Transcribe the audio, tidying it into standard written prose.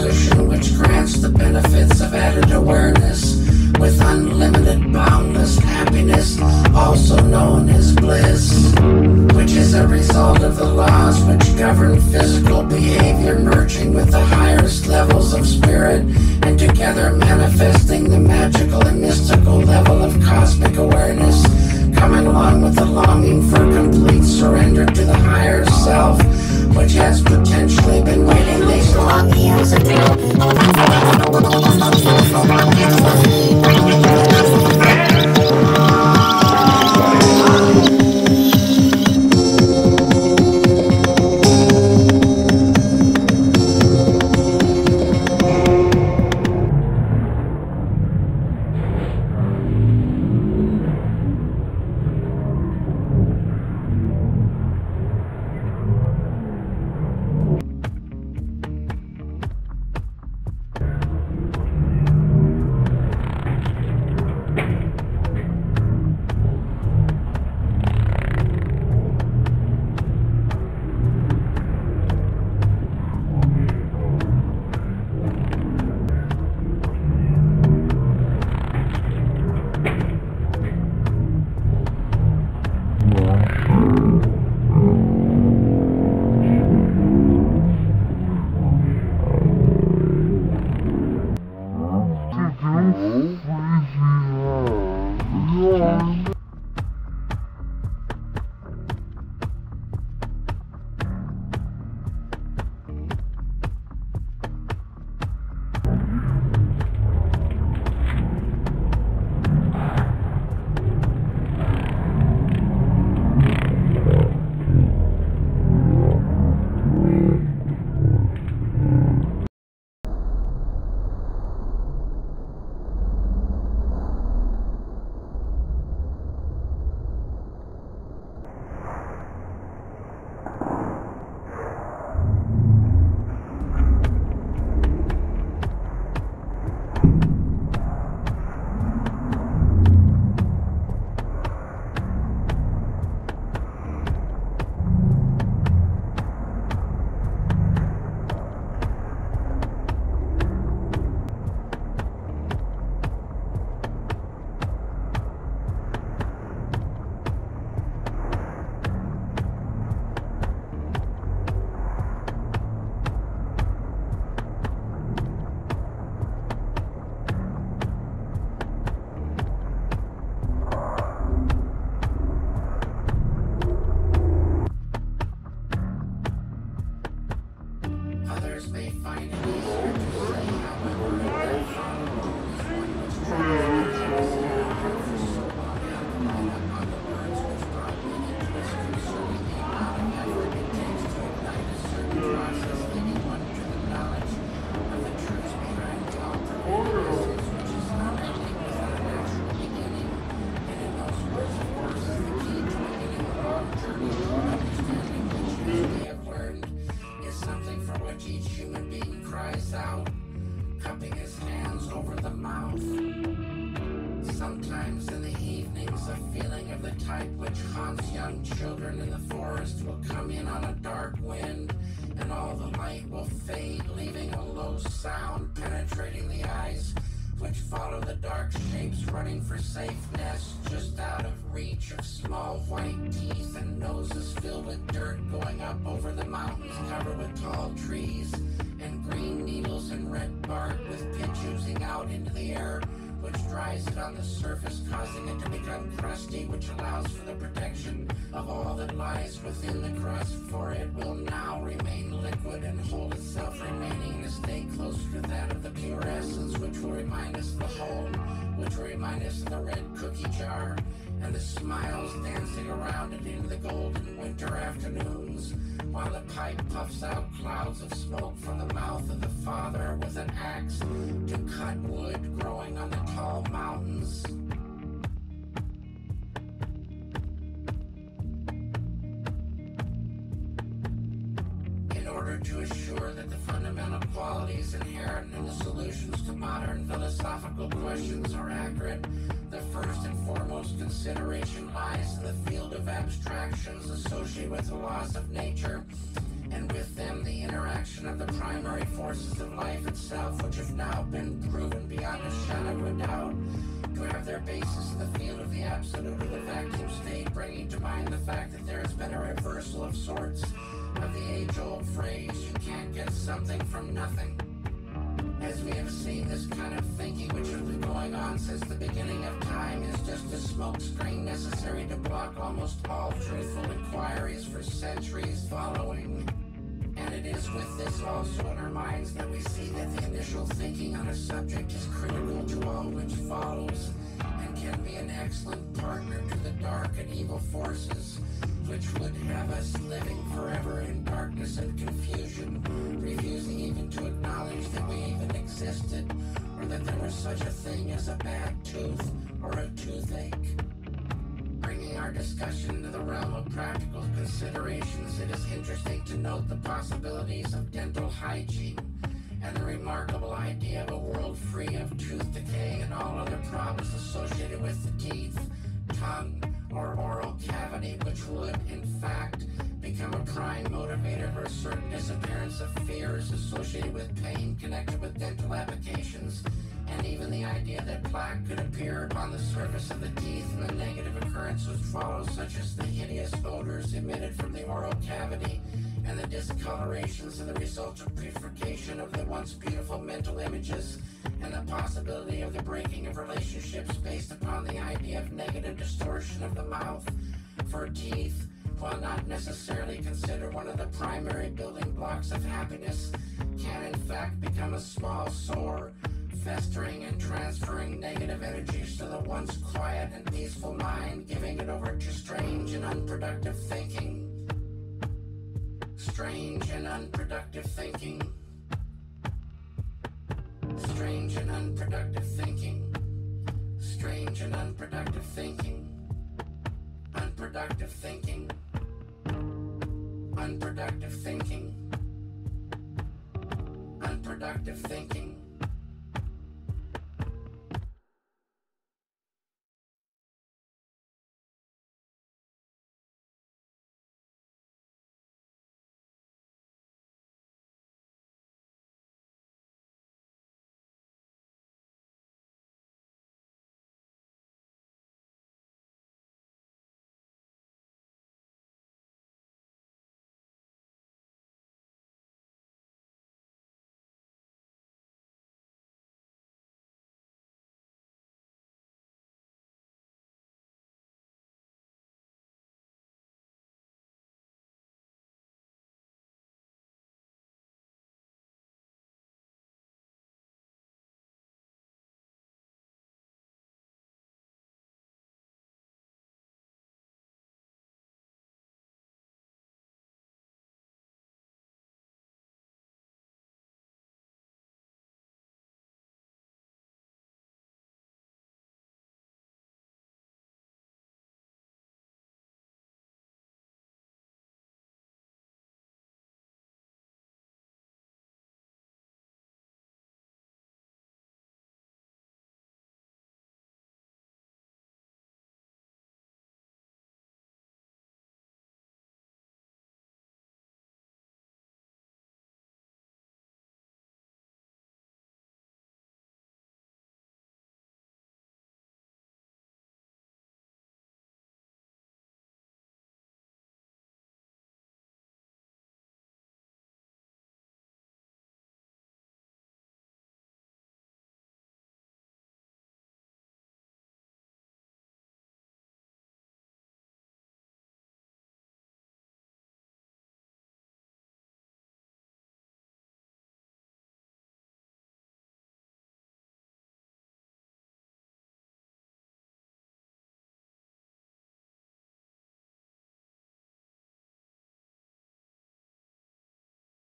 solution which grants the benefits of added awareness with unlimited boundless happiness, also known as bliss, which is a result of the laws which govern physical behavior merging with the highest levels of spirit and together manifesting the magical and mystical level of cosmic awareness, coming along with the longing for complete surrender to the higher self, which has potentially been waiting these long years ago. Others may find it easier to say, however, that hormones, one which drives for so long on the words which brought me into this concerning the amount of effort it takes to ignite a certain process leading one to the knowledge of the truths behind all pervasive which is not ending without a natural beginning, and in those words, of course, is the key to beginning a long journey toward understanding which we have learned is something for which each human being cries out, cupping his hands over the mouth. Sometimes in the evenings, a feeling of the type which haunts young children in the forest will come in on a dark wind, and all the light will fade, leaving a low sound penetrating the eyes, which follow the dark shapes running for safe nests just out of reach of small white teeth and noses filled with dirt going up over the mountains covered with tall trees and green needles and red bark with pitch oozing out into the air, which dries it on the surface, causing it to become crusty, which allows for the protection of all that lies within the crust, for it will now remain liquid and hold itself remaining in a state closer to that of the pure essence, which will remind us of the home, which will remind us of the red cookie jar, and the smiles dancing around it in the golden winter afternoons, while the pipe puffs out clouds of smoke from the mouth of the father with an axe to cut wood growing on the tall mountains. In order to assure that the fundamental qualities inherent in the solutions to modern philosophical questions are accurate, the first and foremost consideration lies in the field of abstractions associated with the laws of nature, and with them the interaction of the primary forces of life itself, which have now been proven beyond a shadow of a doubt to have their basis in the field of the absolute or the vacuum state, bringing to mind the fact that there has been a reversal of sorts of the age-old phrase, you can't get something from nothing. As we have seen, this kind of thinking, which has been going on since the beginning of time, is just a smokescreen necessary to block almost all truthful inquiries for centuries following. And it is with this also in our minds that we see that the initial thinking on a subject is critical to all which follows, and can be an excellent partner to the dark and evil forces which would have us living forever in darkness and confusion, refusing even to acknowledge that we even existed, or that there was such a thing as a bad tooth or a toothache. Bringing our discussion into the realm of practical considerations, it is interesting to note the possibilities of dental hygiene and the remarkable idea of a world free of tooth decay and all other problems associated with the teeth, tongue, or oral cavity, which would, in fact, become a prime motivator for a certain disappearance of fears associated with pain connected with dental applications, and even the idea that plaque could appear upon the surface of the teeth and the negative occurrences which follow, such as the hideous odors emitted from the oral cavity and the discolorations and the result of purification of the once beautiful mental images, and the possibility of the breaking of relationships based upon the idea of negative distortion of the mouth for teeth, while not necessarily considered one of the primary building blocks of happiness, can in fact become a small sore, festering and transferring negative energies to the once quiet and peaceful mind, giving it over to strange and unproductive thinking. Strange and unproductive thinking. Strange and unproductive thinking. Strange and unproductive thinking. Unproductive thinking. Unproductive thinking. Unproductive thinking.